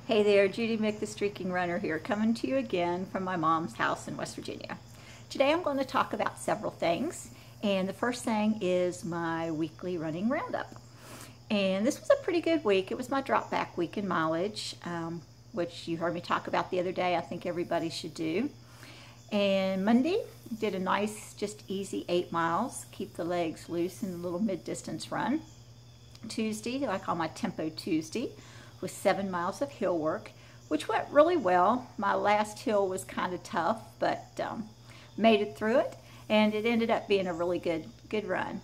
Hey there, Judy Mick, the Streaking Runner here, coming to you again from my mom's house in West Virginia. Today I'm going to talk about several things, and the first thing is my weekly running roundup. And this was a pretty good week. It was my drop back week in mileage, which you heard me talk about the other day. I think everybody should do. And Monday, did a nice, just easy 8 miles, keep the legs loose in a little mid-distance run. Tuesday, I call my Tempo Tuesday, with 7 miles of hill work, which went really well. My last hill was kind of tough, but made it through it, and it ended up being a really good run.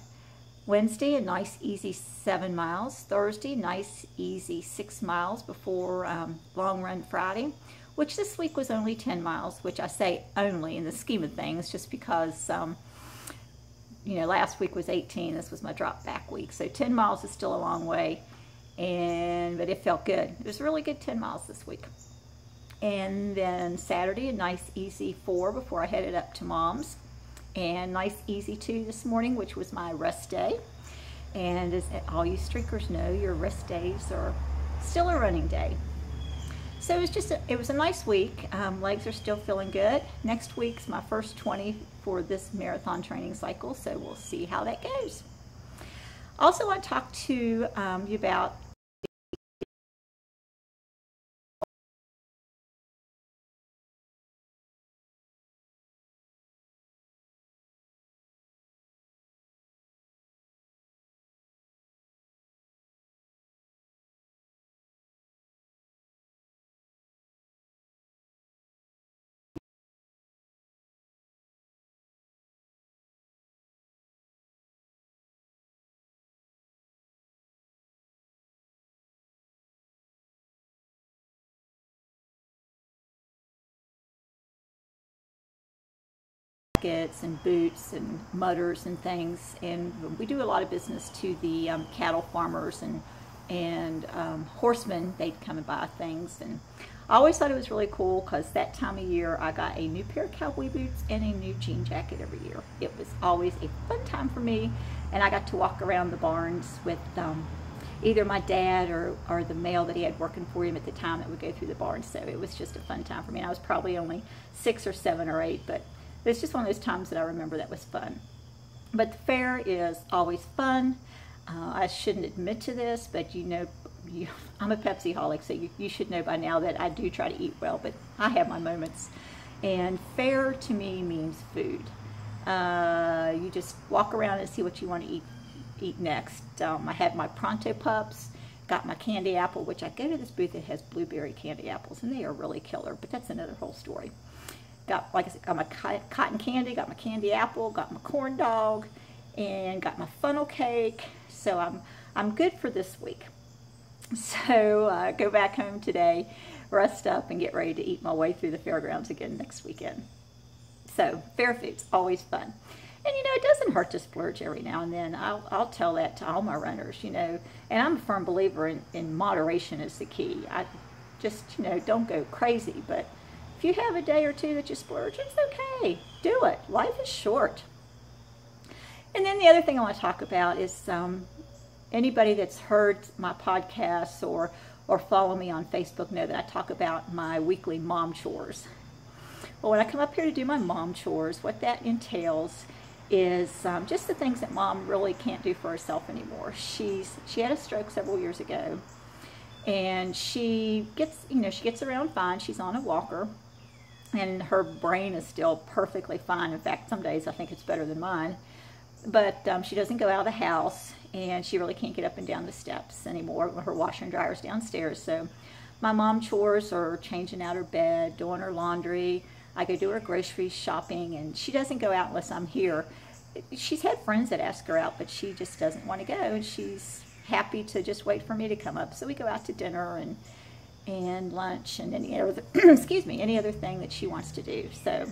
Wednesday, a nice easy 7 miles. Thursday, nice easy 6 miles before long run Friday, which this week was only 10 miles, which I say only in the scheme of things, just because you know, last week was 18, this was my drop back week, so 10 miles is still a long way. But it felt good. It was a really good 10 miles this week. And then Saturday, a nice easy 4 before I headed up to Mom's, and nice easy 2 this morning, which was my rest day. And as all you streakers know, your rest days are still a running day. So it was a nice week. Legs are still feeling good. Next week's my first 20 for this marathon training cycle, so we'll see how that goes. Also, I want to talk to you about jackets and boots and mudders and things, and we do a lot of business to the cattle farmers and horsemen. They'd come and buy things, and I always thought it was really cool because that time of year I got a new pair of cowboy boots and a new jean jacket every year. It was always a fun time for me, and I got to walk around the barns with either my dad or the male that he had working for him at the time that would go through the barns. So it was just a fun time for me. And I was probably only 6 or 7 or 8, but it's just one of those times that I remember that was fun. But the fair is always fun. I shouldn't admit to this, but you know, I'm a Pepsi-holic, so you should know by now that I do try to eat well, but I have my moments. And fair to me means food. You just walk around and see what you want to eat next. I had my Pronto Pups, got my candy apple, which I go to this booth that has blueberry candy apples, and they are really killer, but that's another whole story. Got, like I said, got my cotton candy, got my candy apple, got my corn dog, and got my funnel cake. So I'm good for this week. So go back home today, rest up, and get ready to eat my way through the fairgrounds again next weekend. So fair food's always fun. And you know, it doesn't hurt to splurge every now and then. I'll tell that to all my runners, you know. And I'm a firm believer in moderation is the key. I just, you know, don't go crazy, but if you have a day or two that you splurge, it's okay. Do it. Life is short. And then the other thing I want to talk about is anybody that's heard my podcasts or follow me on Facebook know that I talk about my weekly mom chores. Well, when I come up here to do my mom chores, what that entails is just the things that Mom really can't do for herself anymore. She had a stroke several years ago, and she gets around fine. She's on a walker, and her brain is still perfectly fine. In fact, some days I think it's better than mine. But she doesn't go out of the house, and she really can't get up and down the steps anymore. Her washer and dryer's downstairs. So my mom chores are changing out her bed, doing her laundry. I go do her grocery shopping, and she doesn't go out unless I'm here. She's had friends that ask her out, but she just doesn't want to go, and she's happy to just wait for me to come up. So we go out to dinner and lunch and any other excuse me, any other thing that she wants to do. So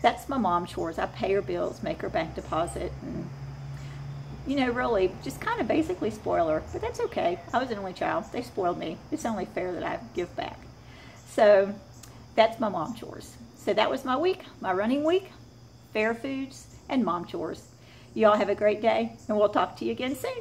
that's my mom chores. I pay her bills, make her bank deposit, and you know, really just kind of basically spoil her, but that's okay. I was an only child. They spoiled me. It's only fair that I give back. So that's my mom chores. So that was my week, my running week, fair foods, and mom chores. You all have a great day, and we'll talk to you again soon.